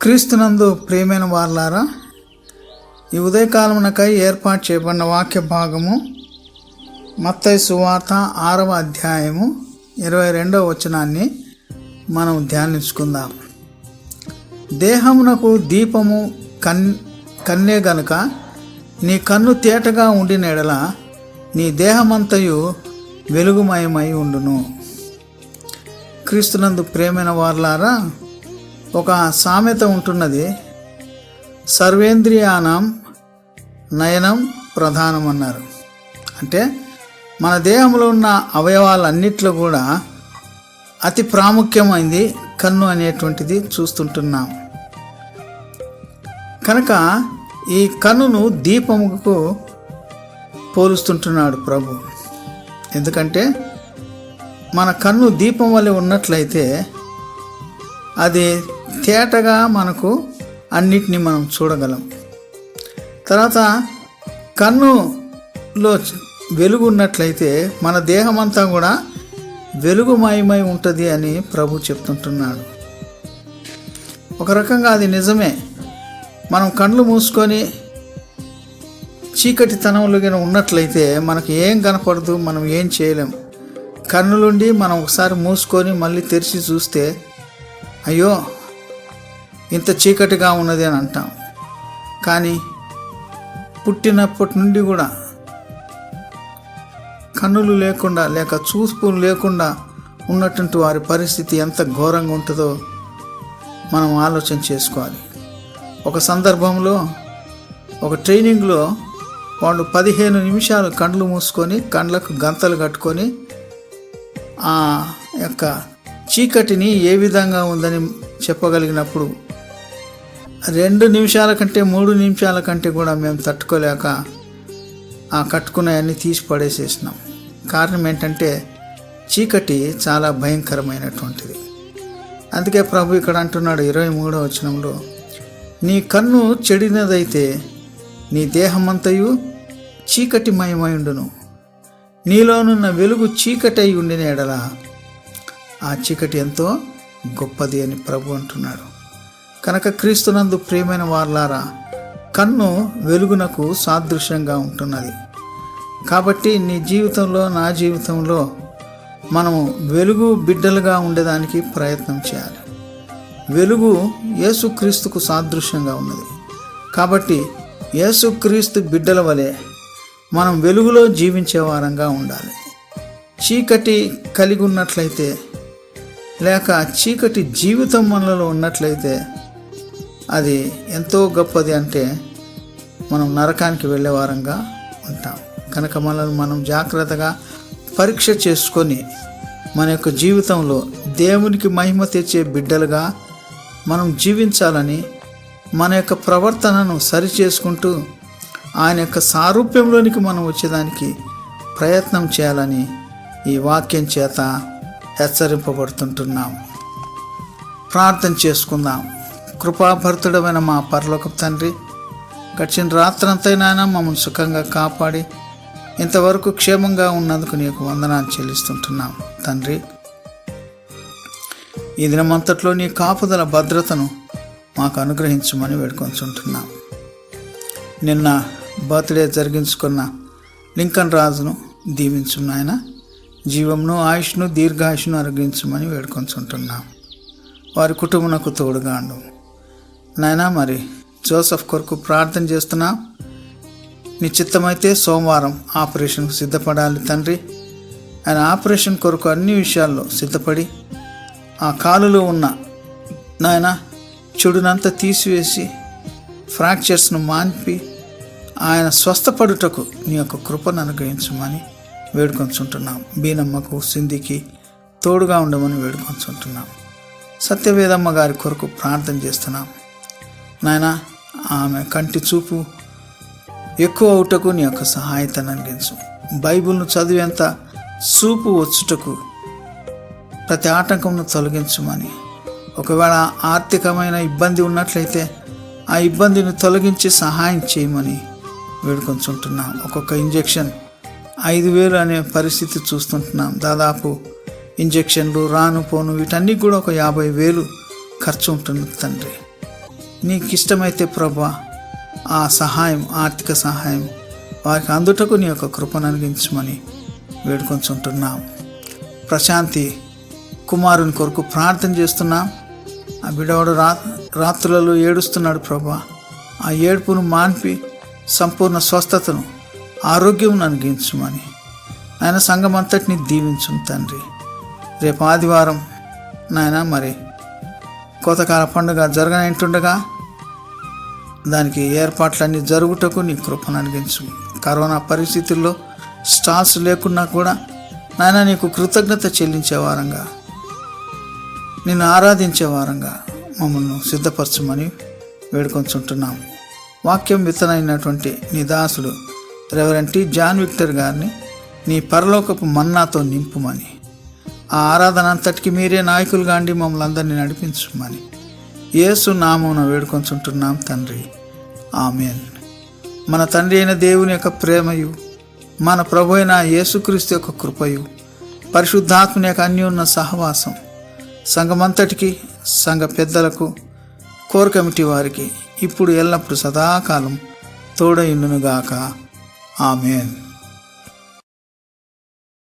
క్రీస్తునందు ప్రియమైన వారలారా, ఈ ఉదయకాలమునకై ఏర్పాటు చేయబడిన వాక్య భాగము మత్తయి సువార్త 6వ అధ్యాయము 22వ వచనాన్ని మనం ధ్యానించుకుందాం. దేహమునకు దీపము కన్నే గనుక నీ కన్ను తేటగా ఉండిన ఎడల నీ దేహమంతయు వెలుగుమయమై ఉండును. క్రీస్తునందు ప్రియమైన వారలారా, ఒక సామెత ఉంటున్నది, సర్వేంద్రియానం నయనం ప్రధానం అన్నారు. అంటే మన దేహంలో ఉన్న అవయవాలన్నిట్లో కూడా అతి ప్రాముఖ్యమైనది కన్ను అనేటువంటిది చూస్తుంటున్నాం. కనుక ఈ కన్నును దీపముకు పోలుస్తుంటున్నాడు ప్రభు. ఎందుకంటే మన కన్ను దీపం వలె ఉన్నట్లయితే అది తేటగా మనకు అన్నిటినీ మనం చూడగలం. తర్వాత కన్నులో వెలుగు ఉన్నట్లయితే మన దేహమంతా కూడా వెలుగుమయమై ఉంటుంది అని ప్రభు చెప్తుంటున్నాడు. ఒక రకంగా అది నిజమే. మనం కళ్ళు మూసుకొని చీకటితనంలో ఉన్నట్లయితే మనకు ఏం కనపడదు, మనం ఏం చేయలేం. కన్నులుండి మనం ఒకసారి మూసుకొని మళ్ళీ తెరిచి చూస్తే అయ్యో ఇంత చీకటిగా ఉన్నది అని అంటాం. కానీ పుట్టినప్పటి నుండి కూడా కన్నులు లేకుండా లేక చూపులు లేకుండా ఉన్నటువంటి వారి పరిస్థితి ఎంత ఘోరంగా ఉంటుందో మనం ఆలోచన చేసుకోవాలి. ఒక సందర్భంలో ఒక ట్రైనింగ్లో వాళ్ళు 15 నిమిషాలు కళ్ళు మూసుకొని కళ్ళకు గంతలు కట్టుకొని ఆ యొక్క చీకటిని ఏ విధంగా ఉందని చెప్పగలిగినప్పుడు 2 నిమిషాల కంటే 3 నిమిషాల కంటే కూడా మేము తట్టుకోలేక ఆ కట్టుకున్నవన్నీ తీసి పడేసేసినాం. కారణం ఏంటంటే చీకటి చాలా భయంకరమైనటువంటిది. అందుకే ప్రభు ఇక్కడ అంటున్నాడు 23వ వచనంలో, నీ కన్ను చెడినదైతే నీ దేహమంతయు చీకటిమయమై ఉండును, నీలోనున్న వెలుగు చీకటి అయి ఉండిన ఎడల ఆ చీకటి ఎంతో గొప్పది అని ప్రభు అంటున్నాడు. కనుక క్రీస్తునందు ప్రియమైన వారలారా, కన్ను వెలుగునకు సాదృశ్యంగా ఉంటున్నది. కాబట్టి నీ జీవితంలో నా జీవితంలో మనము వెలుగు బిడ్డలుగా ఉండేదానికి ప్రయత్నం చేయాలి. వెలుగు యేసుక్రీస్తుకు సాదృశ్యంగా ఉన్నది. కాబట్టి యేసుక్రీస్తు బిడ్డల వలె మనం వెలుగులో జీవించే వారంగా ఉండాలి. చీకటి కలిగి ఉన్నట్లయితే లేక చీకటి జీవితం మనలో ఉన్నట్లయితే అది ఎంతో గొప్పది. అంటే మనం నరకానికి వెళ్ళే వారంగా ఉంటాం. కనుక మనల్ని మనం జాగ్రత్తగా పరీక్ష చేసుకొని మన యొక్క జీవితంలో దేవునికి మహిమ తెచ్చే బిడ్డలుగా మనం జీవించాలని, మన యొక్క ప్రవర్తనను సరిచేసుకుంటూ ఆయన యొక్క సారూప్యంలోనికి మనం వచ్చేదానికి ప్రయత్నం చేయాలని ఈ వాక్యం చేత హెచ్చరింపబడుతుంటున్నాం. ప్రార్థన చేసుకుందాం. కృపాభరితుడమైన మా పరలోకపు తండ్రి, గడిచిన రాత్రంతైనా మమ్మల్ని సుఖంగా కాపాడి ఇంతవరకు క్షేమంగా ఉన్నందుకు నీకు వందనాలు చెల్లిస్తుంటున్నాం తండ్రి. ఈ దినమంతట్లో నీ కాపుదల భద్రతను మాకు అనుగ్రహించమని వేడుకొంచుంటున్నాం. నిన్న బర్త్డే జరిగించుకున్న లింకన్ రాజును దీవించు నాయన, జీవమును ఆయుష్ను దీర్ఘాయుష్ను అనుగ్రహించమని వేడుకొంచుంటున్నాం. వారి కుటుంబమునకు తోడుగా ఉండు నాయన. మరి జోసెఫ్ కొరకు ప్రార్థన చేస్తున్నా. నిశ్చితమైతే సోమవారం ఆపరేషన్కు సిద్ధపడాలి తండ్రి. ఆయన ఆపరేషన్ కొరకు అన్ని విషయాల్లో సిద్ధపడి ఆ కాలులో ఉన్న నాయన చెడునంతా తీసివేసి ఫ్రాక్చర్స్ను మాన్పి ఆయన స్వస్థపడుటకు నీ యొక్క కృపను అనుగ్రహించమని వేడుకొంచుంటున్నాం. బీనమ్మకు సింధికి తోడుగా ఉండమని వేడుకొంచుంటున్నాం. సత్యవేదమ్మ గారి కొరకు ప్రార్థన చేస్తున్నాం నాయన. ఆమె కంటి చూపు ఎక్కువ అవుటకు నీ యొక్క సహాయతను అందించు. బైబిల్ను చదివేంత చూపు వచ్చుటకు ప్రతి ఆటంకంను తొలగించమని, ఒకవేళ ఆర్థికమైన ఇబ్బంది ఉన్నట్లయితే ఆ ఇబ్బందిని తొలగించి సహాయం చేయమని వేడుకొంచుంటున్నాం. ఒక్కొక్క ఇంజెక్షన్ 5,000 అనే పరిస్థితి చూస్తుంటున్నాం. దాదాపు ఇంజెక్షన్లు రాను పోను వీటన్నీ కూడా ఒక 50,000 ఖర్చు ఉంటుంది తండ్రి. నీకు ఇష్టమైతే ప్రభా ఆ సహాయం, ఆర్థిక సహాయం వారికి అందుటకు నీ యొక్క కృపను అనుగించమని వేడుకొంచుంటున్నాం. ప్రశాంతి కుమారుని కొరకు ప్రార్థన చేస్తున్నాం. ఆ బిడవాడు రాత్రులలో ఏడుస్తున్నాడు ప్రభా. ఆ ఏడుపును మాన్పి సంపూర్ణ స్వస్థతను, ఆరోగ్యం అనుగించమని నాయన సంఘం అంతటిని దీవించు తండ్రి. రేపు ఆదివారం నాయన మరి కోతకాల పండుగ జరగనంటుండగా దానికి ఏర్పాట్లన్నీ జరుగుటకు నీ కృపను అనుగించు. కరోనా పరిస్థితుల్లో స్టాల్స్ లేకున్నా కూడా నాయన నీకు కృతజ్ఞత చెల్లించే వారంగా, నిన్ను ఆరాధించే వారంగా మమ్మల్ని సిద్ధపరచమని వేడుకొంచుంటున్నాం. వాక్యం విత్తనైనటువంటి నీ దాసుడు రెవరెండ్ టి. జాన్ విక్టర్ గారిని నీ పరలోకపు మన్నాతో నింపుమని, ఆ ఆరాధన అంతటికి మీరే నాయకులుగా అండి మమ్మల్ని అందరినీ నడిపించమని యేసు నామమున వేడుకొంచుంటున్నాం తండ్రి. ఆమేన్. మన తండ్రి అయిన దేవుని యొక్క ప్రేమయు, మన ప్రభు అయిన యేసుక్రీస్తు యొక్క కృపయు, పరిశుద్ధాత్మని యొక్క అన్యోన్య సహవాసం సంఘమంతటికి, సంఘ పెద్దలకు, కోర్ కమిటీ వారికి ఇప్పుడు ఎల్లప్పుడు సదాకాలం తోడయుండునుగాక. ఆమేన్.